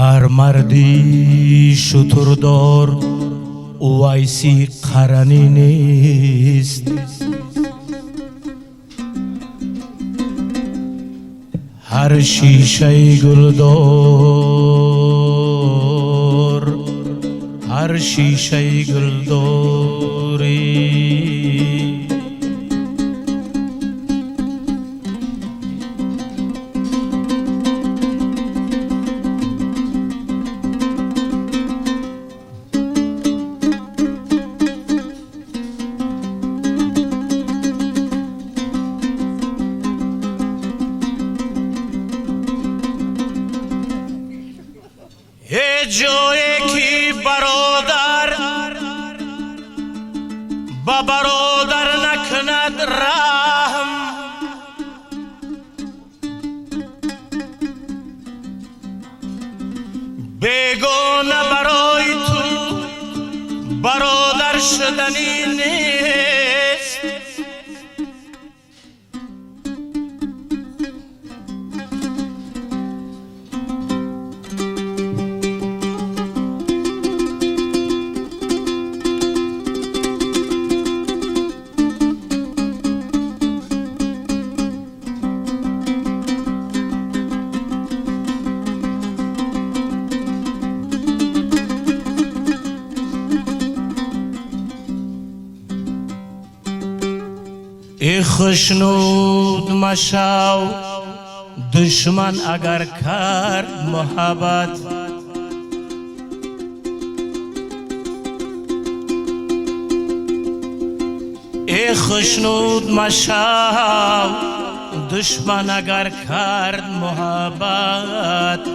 هر مردی شتردار اویسی قرنی نیست. هر شیشه گلدار، هر شیشه گلداری جایی که برادر با برادر نکند رحم، بیگانه برای تو برادر شدنی نیست. ای خشنود مشو دشمن اگر کرد محبت، ای خشنود مشو دشمن اگر کرد محبت.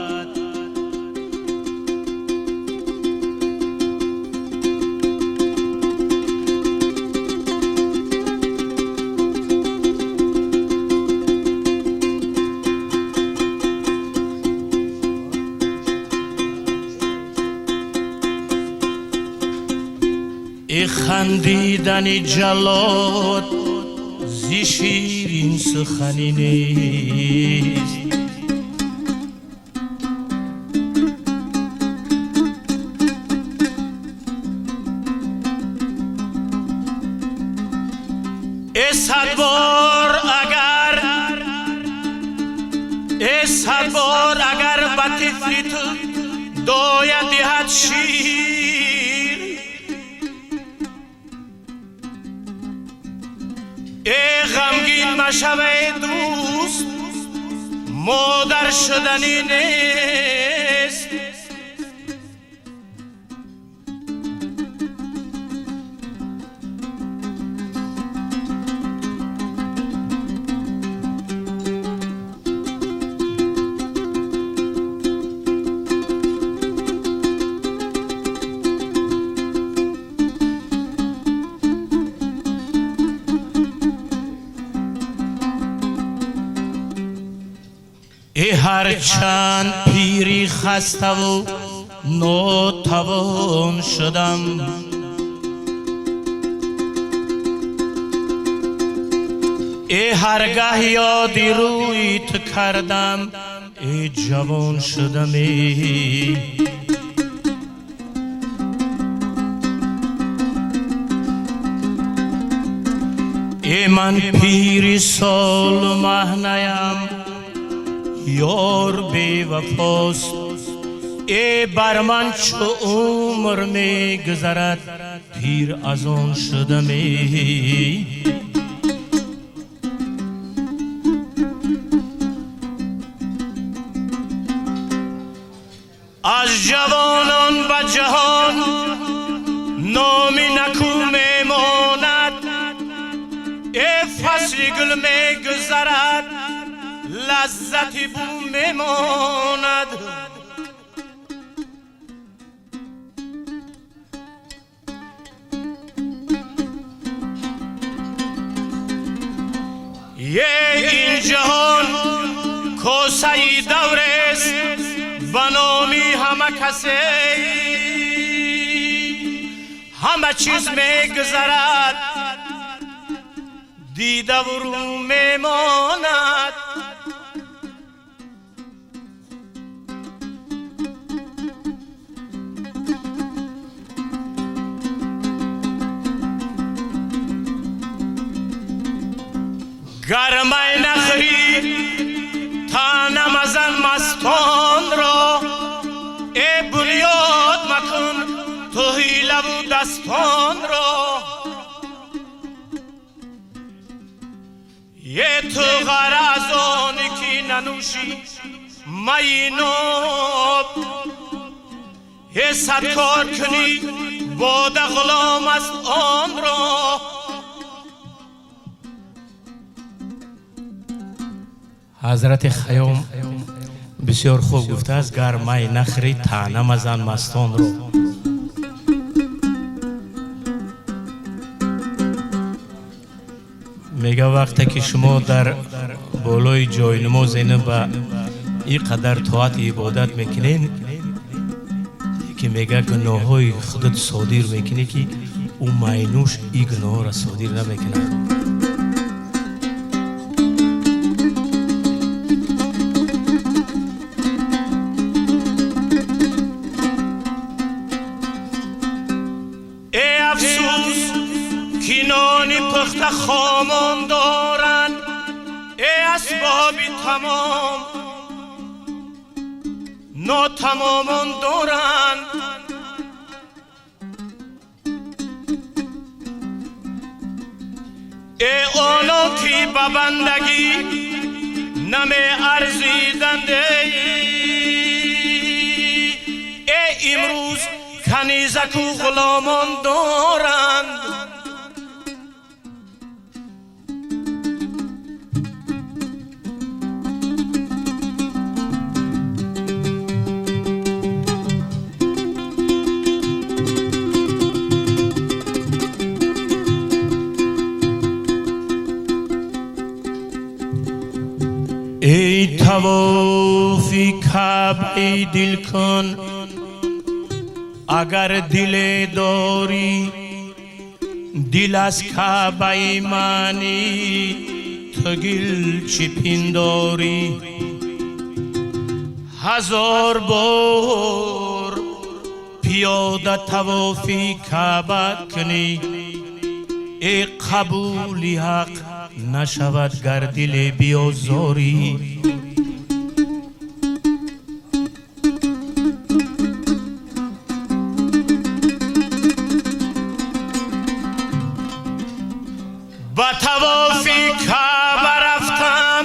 ای خندیدن جلاد زی شیرین سخنی نیست. ای صد بار اگر به طفلی تو داید دهد شیر، ای غمگین مشوه دوست مادر شدنی نیست. ای هر چند پیری خسته و ناتوان شدم، ای هرگاه یادی رویت کردم ای جوان شدم. ای من پیری سال ماه نیم یار بی وفاست، ای بر من چو عمر می گذرد پیر از آن شدم. از جوانان به جهان نامی نکو می ماند، ای فصل گل می گذرد لذتی بو میماند. این جهان کوسه دور است بنامی همه کسی، همه چیز میگذرد دیده و رو میماند. در می نخری تا نمزن مستان را ای بنیاد مکن تو حیله و دستان را یه تو غرازانی که ننوشی می ناب یه صد کار کنی باده غلام است آن را حضرت خیام بسیار خوب گفته است گر می نخری تا نمزن مستان رو. میگه وقتی که شما در بالای جای نماز با این قدر طاعت عبادت میکنین که میگه گناه های خودت صادر میکنی که او مینوش این گناه را صادر نمیکنه. ای افسوس که نانی پخت خامان دارن ای اسبابی تمام ناتمامان دارن ای آنو که ببندگی نمی ارزیدنده ای امروز کنیزک و غلامان دارند ای طوافی کعبه دل کن اگر دل داری دل از کعبه منی تو گل چی پنداری هزار بار پیاده طوافی کعبه کنی ای قبولی حق نشود گر دل بیازاری با طوافی کعبه رفتم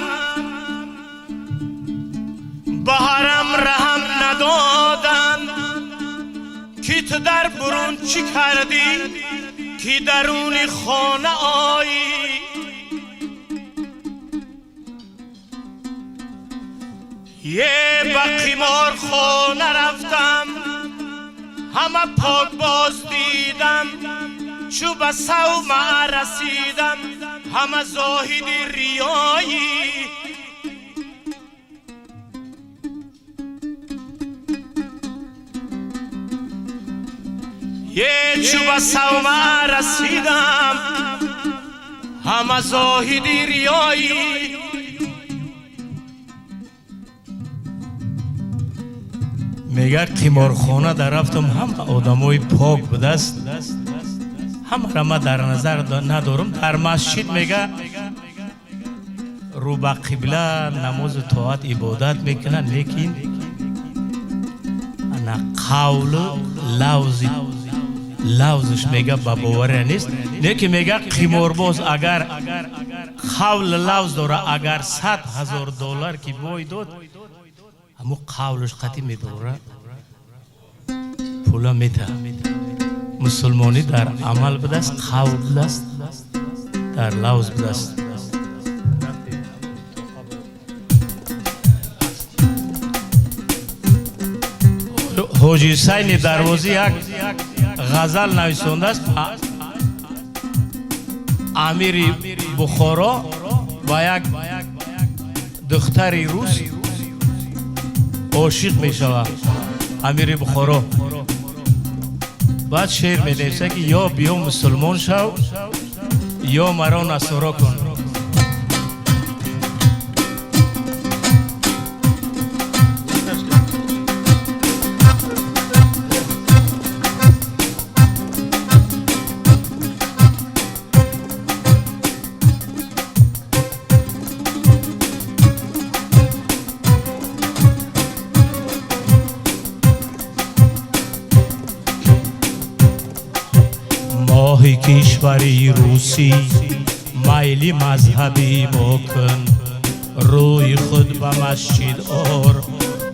به حرم رحم ندادن که تو در برون چی کردی که درون خانه آیی یه به قمار خانه رفتم همه پاک باز دیدم چو به صومعه رسیدم همه زاهد ریایی یه چو به صومعه رسیدم همه زاهد ریایی میگه قمارخانه در رفتم هم آدمای پاک بود است همه را من در نظر ندارم در مسجد میگه رو به قبله نماز طاعت عبادت میکنن لیکن انا قول لفظش میگه با باور نیست لیکن میگه قمارباز اگر قول لفظ داره اگر $100,000 که بای داد همون قولش قطعی میبره پولا میده مسلمانی در عمل بدست قول بدست در لفظ بدست حاجی حسین دروازی یک غزل نویسنده است امیر بخارا و یک دختری روس عاشق می شود امیر بخارا بعد شعر می نویسه که یا بیا مسلمان شو یا مرا نصارا کن کشوری روسی مایلی مذهبی بکن روی خود به مسجد آر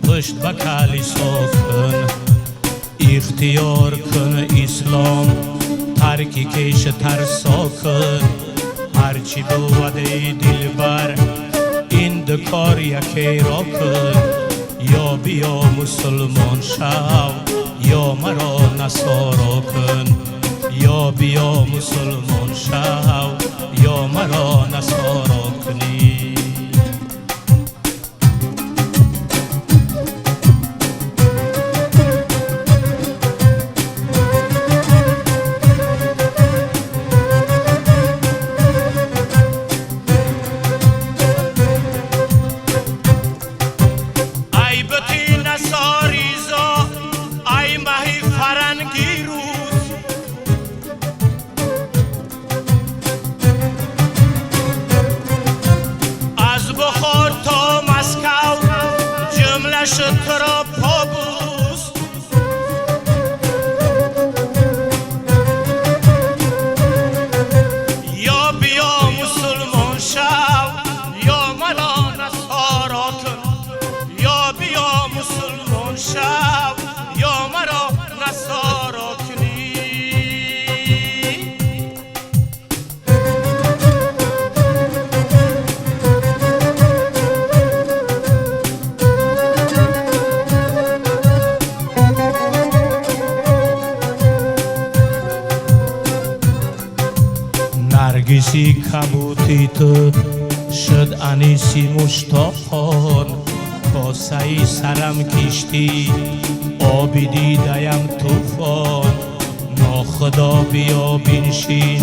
پشت به کلیسا کن اختیار کن اسلام ترکی کش ترسا کن هرچی بود دلبر این دکار یکی را کن یا بیا مسلمان شو یا مرا نصارا کن یا بیا مسلمان شو یا مرا نصارا کنی شتر پابوس یا بیا مسلمان شو یا مرا نصارا کن یا بیا مسلمان شو یا مرا نصارا کنی نرگسی کبوتی تو شد انیسی مشتاقان کاسه سرم کشتی آبی دیدیم توفان ناخدا بیا بنشین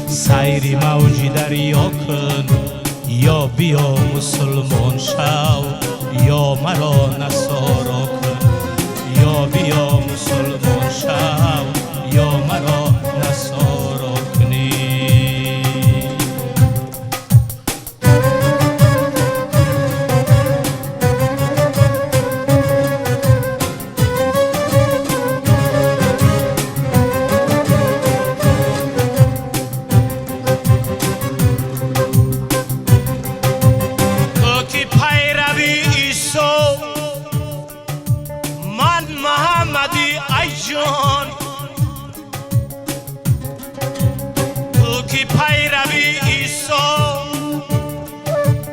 سیری موجی دریا کن یا بیا مسلمان شو یا مرا نصارا کن یا بیا مسلمان شو یا مرا نصارا کنی جان تو کی پیروی عیسی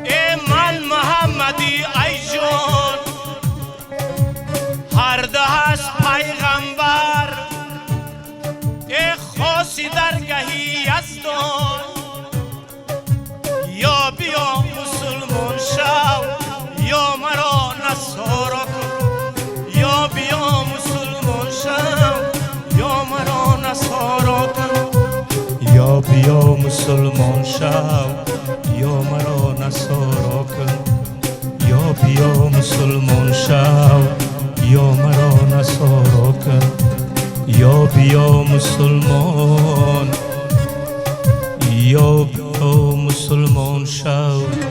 ای من محمدی ای جان هر ده هست پیغمبر ای خاصی درگهی یزدان یا بیا مسلمان شو یا مرا نصارا کن یا بیا یا مرا نصارا کن یا بیا مسلمان شو یا مرا نصارا کن یا بیا مسلمان شو یا مرا نصارا کن یا بیا مسلمان یا بیا مسلمان شو